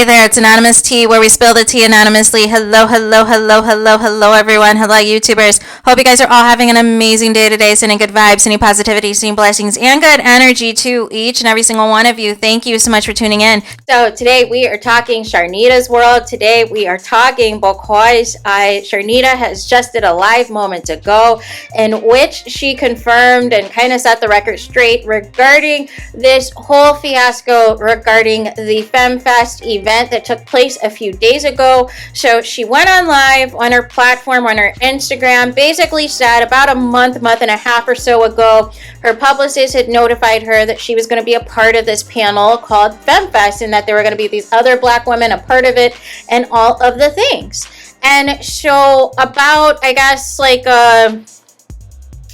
there, it's Anonymous Tea, where we spill the tea anonymously. Hello, hello, hello, hello, hello, everyone. Hello, YouTubers. Hope you guys are all having an amazing day today, sending good vibes, sending positivity, sending blessings, and good energy to each and every single one of you. Thank you so much for tuning in. So today we are talking Charnita's world. Today we are talking because Charnita has just did a live moments ago in which she confirmed and kind of set the record straight regarding this whole fiasco regarding the FEM Fest event that took place a few days ago. So she went on live on her platform, on her Instagram, basically said about a month and a half or so ago, her publicist had notified her that she was going to be a part of this panel called FEM Fest and that there were going to be these other Black women a part of it and all of the things. And so about, I guess, like, I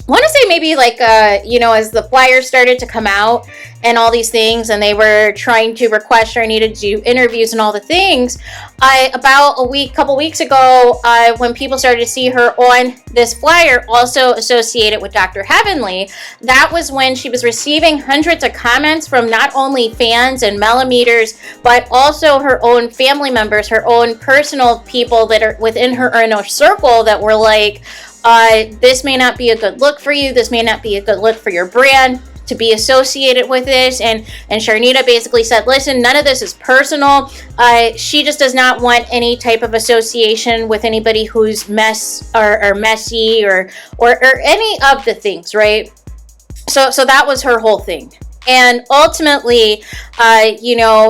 want to say maybe like, as the flyers started to come out and all these things, and they were trying to request Charnita to do interviews and all the things, about couple weeks ago, when people started to see her on this flyer, also associated with Dr. Heavenly, that was when she was receiving hundreds of comments from not only fans and millimeters, but also her own family members, her own personal people that are within her inner circle that were like, this may not be a good look for you. This may not be a good look for your brand to be associated with this. And Charnita basically said, listen, none of this is personal. She just does not want any type of association with anybody who's messy or any of the things, right? So that was her whole thing. And ultimately,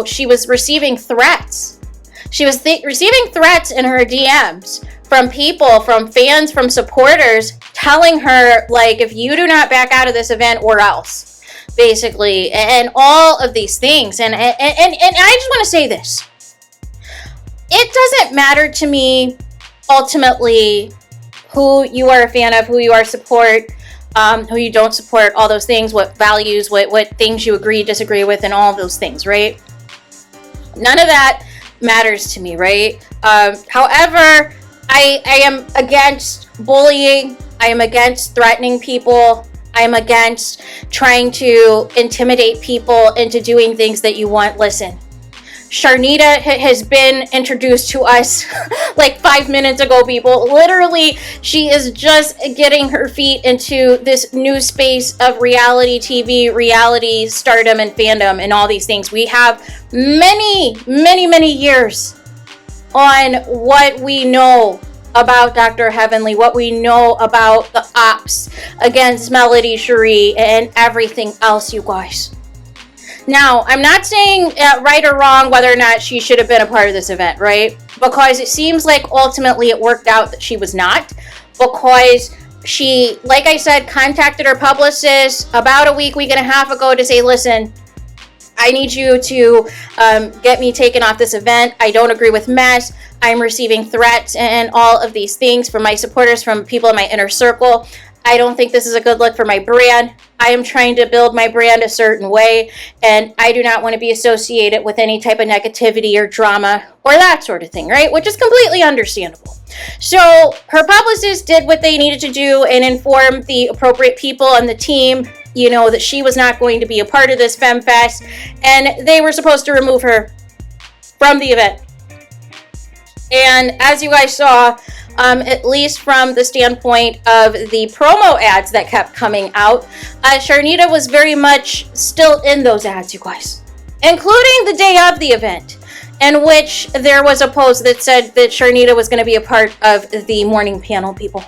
she was receiving threats. She was receiving threats in her DMs from people, from fans, from supporters, telling her, like, if you do not back out of this event or else, basically, and all of these things. And I just want to say this. It doesn't matter to me, ultimately, who you are a fan of, who you are support, who you don't support, all those things, what values, what things you agree, disagree with, and all of those things, right? None of that matters to me, right? However, I am against bullying. I am against threatening people. I am against trying to intimidate people into doing things that you want. Listen, Charnita has been introduced to us like 5 minutes ago, people. Literally, she is just getting her feet into this new space of reality TV, reality stardom, and fandom, and all these things. We have many, many, many years on what we know about Dr. Heavenly, what we know about the ops against Melody Cherie and everything else, you guys. Now, I'm not saying right or wrong whether or not she should have been a part of this event, right? Because it seems like ultimately it worked out that she was not, because she, like I said, contacted her publicist about a week and a half ago to say, listen, I need you to get me taken off this event. I don't agree with mess. I'm receiving threats and all of these things from my supporters, from people in my inner circle. I don't think this is a good look for my brand. I am trying to build my brand a certain way, and I do not want to be associated with any type of negativity or drama or that sort of thing, right? Which is completely understandable. So her publicist did what they needed to do and informed the appropriate people on the team, that she was not going to be a part of this FEM Fest, and they were supposed to remove her from the event. And as you guys saw, at least from the standpoint of the promo ads that kept coming out, Charnita was very much still in those ads, you guys, including the day of the event, in which there was a post that said that Charnita was going to be a part of the morning panel, people.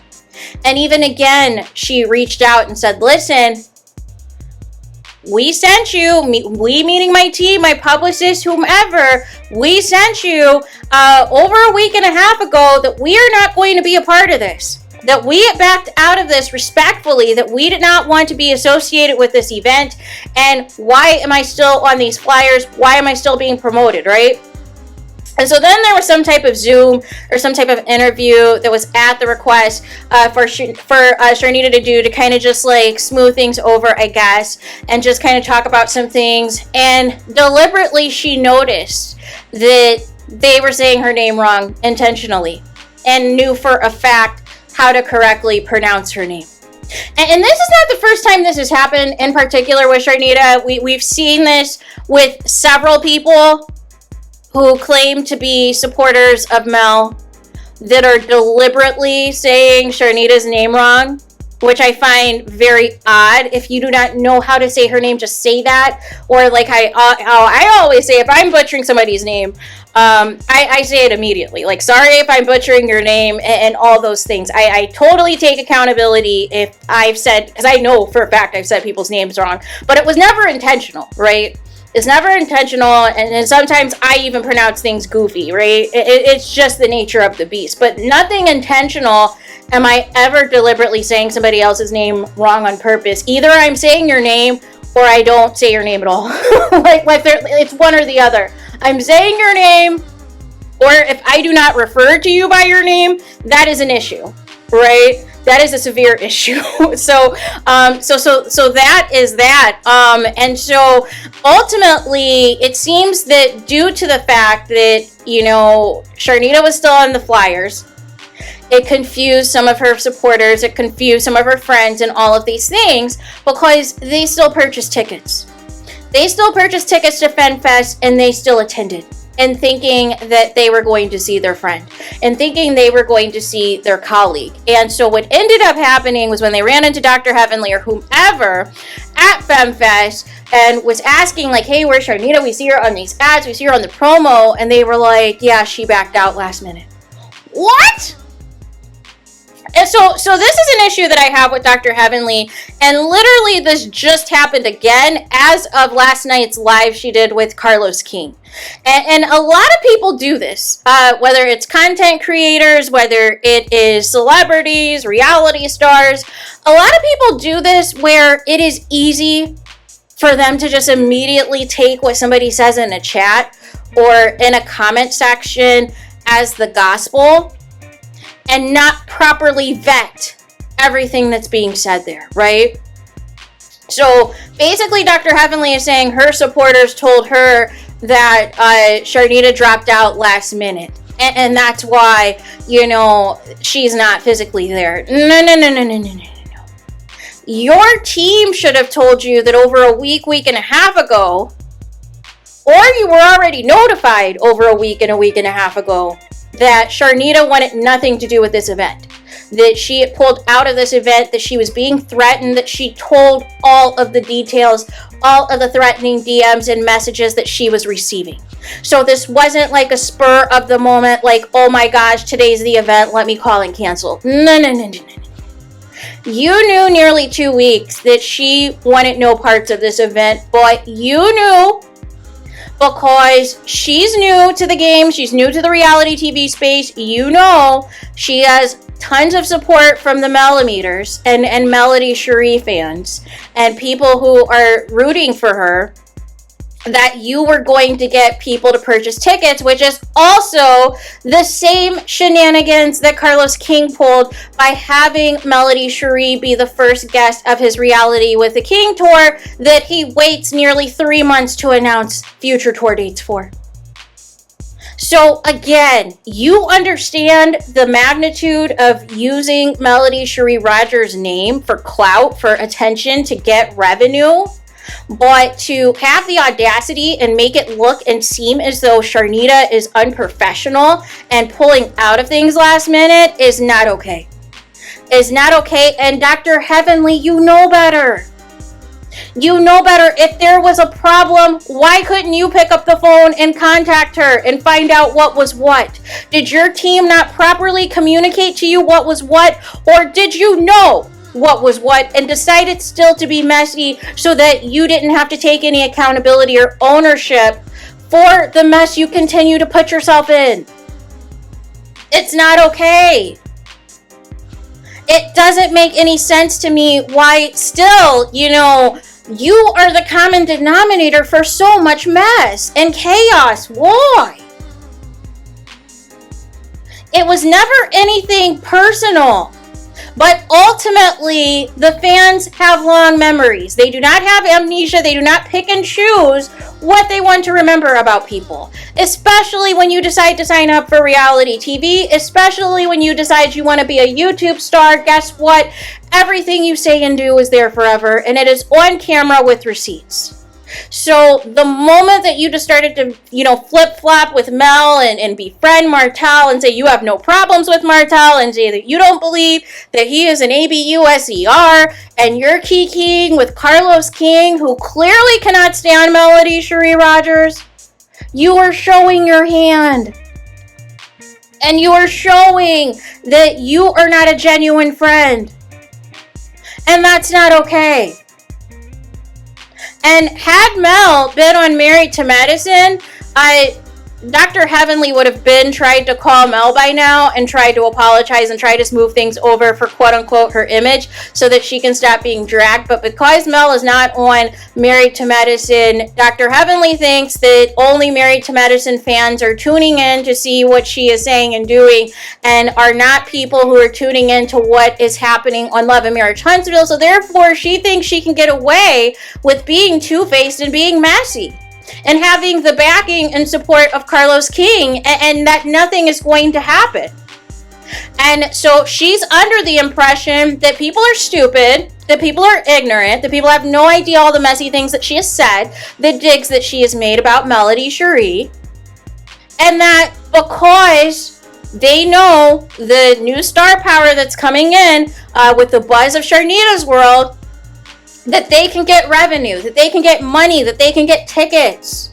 And even again, she reached out and said, listen, we sent you, we meaning my team, my publicist, whomever, we sent you over a week and a half ago that we are not going to be a part of this. That we backed out of this respectfully, that we did not want to be associated with this event. And why am I still on these flyers? Why am I still being promoted, right? And so then there was some type of Zoom or some type of interview that was at the request for Charnita to do, to kind of just like smooth things over, I guess, and just kind of talk about some things. And deliberately she noticed that they were saying her name wrong intentionally and knew for a fact how to correctly pronounce her name. And this is not the first time this has happened, in particular with Charnita. We've seen this with several people who claim to be supporters of Mel that are deliberately saying Charnita's name wrong, which I find very odd. If you do not know how to say her name, just say that. Or like I always say, if I'm butchering somebody's name, I say it immediately. Like, sorry if I'm butchering your name and all those things. I totally take accountability if I've said, because I know for a fact I've said people's names wrong, but it was never intentional, right? It's never intentional, and sometimes I even pronounce things goofy, right? It's just the nature of the beast, but nothing intentional am I ever deliberately saying somebody else's name wrong on purpose. Either I'm saying your name or I don't say your name at all. like it's one or the other. I'm saying your name, or if I do not refer to you by your name, that is an issue, right? That is a severe issue. So that is that. And so ultimately, it seems that due to the fact that, Charnita was still on the flyers, it confused some of her supporters, it confused some of her friends and all of these things, because they still purchased tickets. They still purchased tickets to FEMfest, and they still attended, and thinking that they were going to see their friend, and thinking they were going to see their colleague. And so what ended up happening was when they ran into Dr. Heavenly or whomever at FEMfest and was asking, like, hey, where's Charnita? We see her on these ads, we see her on the promo, and they were like, yeah, she backed out last minute. What? And so this is an issue that I have with Dr. Heavenly, and literally this just happened again as of last night's live she did with Carlos King. And a lot of people do this, whether it's content creators, whether it is celebrities, reality stars. A lot of people do this where it is easy for them to just immediately take what somebody says in a chat or in a comment section as the gospel, and not properly vet everything that's being said there, right? So basically, Dr. Heavenly is saying her supporters told her that Charnita dropped out last minute, and that's why, she's not physically there. No. Your team should have told you that over a week and a half ago, or you were already notified over a week and a half ago, that Charnita wanted nothing to do with this event, that she had pulled out of this event, that she was being threatened, that she told all of the details, all of the threatening DMs and messages that she was receiving. So this wasn't like a spur of the moment, like, oh my gosh, today's the event, let me call and cancel. No. You knew nearly 2 weeks that she wanted no parts of this event, but you knew, because she's new to the game, she's new to the reality TV space, she has tons of support from the Millimeters and Melody Cherie fans and people who are rooting for her, that you were going to get people to purchase tickets, which is also the same shenanigans that Carlos King pulled by having Melody Cherie be the first guest of his Reality with the King tour that he waits nearly 3 months to announce future tour dates for. So again, you understand the magnitude of using Melody Cherie Rogers' name for clout, for attention, to get revenue. But to have the audacity and make it look and seem as though Charnita is unprofessional and pulling out of things last minute is not okay. Is not okay. And Dr. Heavenly, you know better. You know better. If there was a problem, why couldn't you pick up the phone and contact her and find out what was what? Did your team not properly communicate to you what was what? Or did you know what was what and decided still to be messy so that you didn't have to take any accountability or ownership for the mess you continue to put yourself in? It's not okay. It doesn't make any sense to me why still, you are the common denominator for so much mess and chaos. Why? It was never anything personal. But ultimately, the fans have long memories. They do not have amnesia. They do not pick and choose what they want to remember about people. Especially when you decide to sign up for reality TV. Especially when you decide you want to be a YouTube star. Guess what? Everything you say and do is there forever. And it is on camera with receipts. So the moment that you just started to, flip-flop with Mel and befriend Martel and say you have no problems with Martel and say that you don't believe that he is an ABUSER and you're kikiing with Carlos King, who clearly cannot stand Melody Cherie Rogers, you are showing your hand. And you are showing that you are not a genuine friend. And that's not okay. And had Mel been on Married to Medicine, Dr. Heavenly would have tried to call Mel by now and tried to apologize and try to smooth things over for quote-unquote her image so that she can stop being dragged. But because Mel is not on Married to Medicine, Dr. Heavenly thinks that only Married to Medicine fans are tuning in to see what she is saying and doing and are not people who are tuning in to what is happening on Love and Marriage Huntsville. So therefore, she thinks she can get away with being two-faced and being messy and having the backing and support of Carlos King, and that nothing is going to happen. And so she's under the impression that people are stupid, that people are ignorant, that people have no idea all the messy things that she has said, the digs that she has made about Melody Cherie, and that because they know the new star power that's coming in with the buzz of Charnita's world, that they can get revenue, that they can get money, that they can get tickets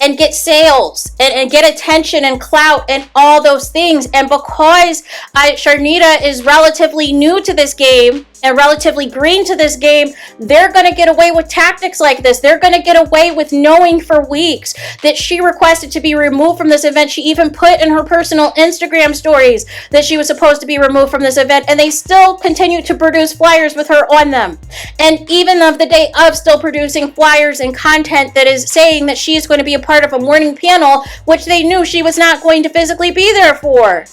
and get sales and get attention and clout and all those things. And because Charnita is relatively new to this game and relatively green to this game, they're going to get away with tactics like this. They're going to get away with knowing for weeks that she requested to be removed from this event. She even put in her personal Instagram stories that she was supposed to be removed from this event, and they still continue to produce flyers with her on them. And even of the day of, still producing flyers and content that is saying that she is going to be a part of a morning panel, which they knew she was not going to physically be there for.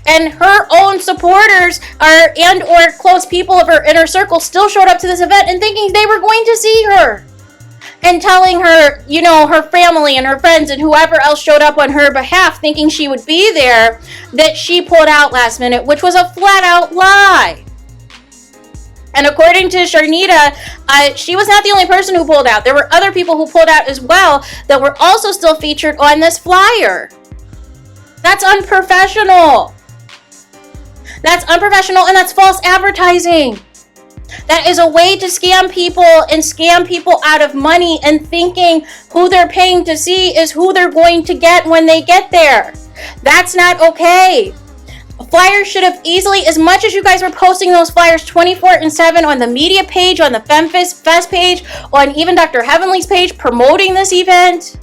And her own supporters or close people of her inner circle still showed up to this event and thinking they were going to see her. And telling her, her family and her friends and whoever else showed up on her behalf thinking she would be there, that she pulled out last minute, which was a flat out lie. And according to Charnita, she was not the only person who pulled out. There were other people who pulled out as well that were also still featured on this flyer. That's unprofessional. That's unprofessional, and that's false advertising. That is a way to scam people and scam people out of money and thinking who they're paying to see is who they're going to get when they get there. That's not okay. Flyers should have easily, as much as you guys were posting those flyers 24/7 on the media page, on the FemFest page, on even Dr. Heavenly's page promoting this event,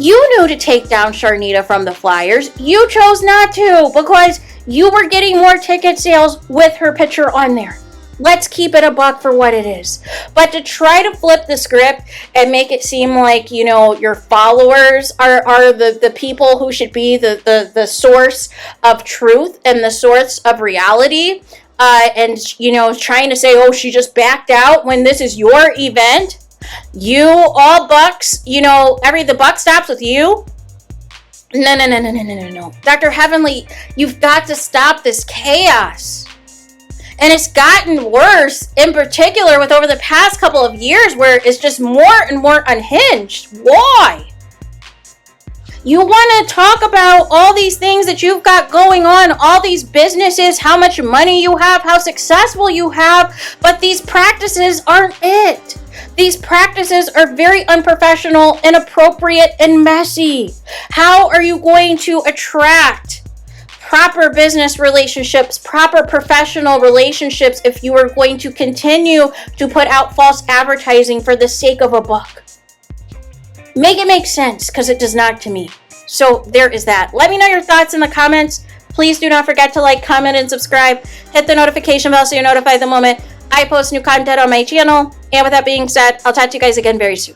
you knew to take down Charnita from the flyers. You chose not to because you were getting more ticket sales with her picture on there. Let's keep it a buck for what it is. But to try to flip the script and make it seem like, your followers are the people who should be the source of truth and the source of reality, and, trying to say, oh, she just backed out when this is your event. You all bucks, the buck stops with you. No. Dr. Heavenly, you've got to stop this chaos. And it's gotten worse, in particular with over the past couple of years where it's just more and more unhinged. Why? You want to talk about all these things that you've got going on, all these businesses, how much money you have, how successful you have, but these practices aren't it. These practices are very unprofessional, inappropriate, and messy. How are you going to attract proper business relationships, proper professional relationships if you are going to continue to put out false advertising for the sake of a buck? Make it make sense, because it does not to me. So there is that. Let me know your thoughts in the comments. Please do not forget to like, comment, and subscribe. Hit the notification bell so you're notified the moment I post new content on my channel. And with that being said, I'll talk to you guys again very soon.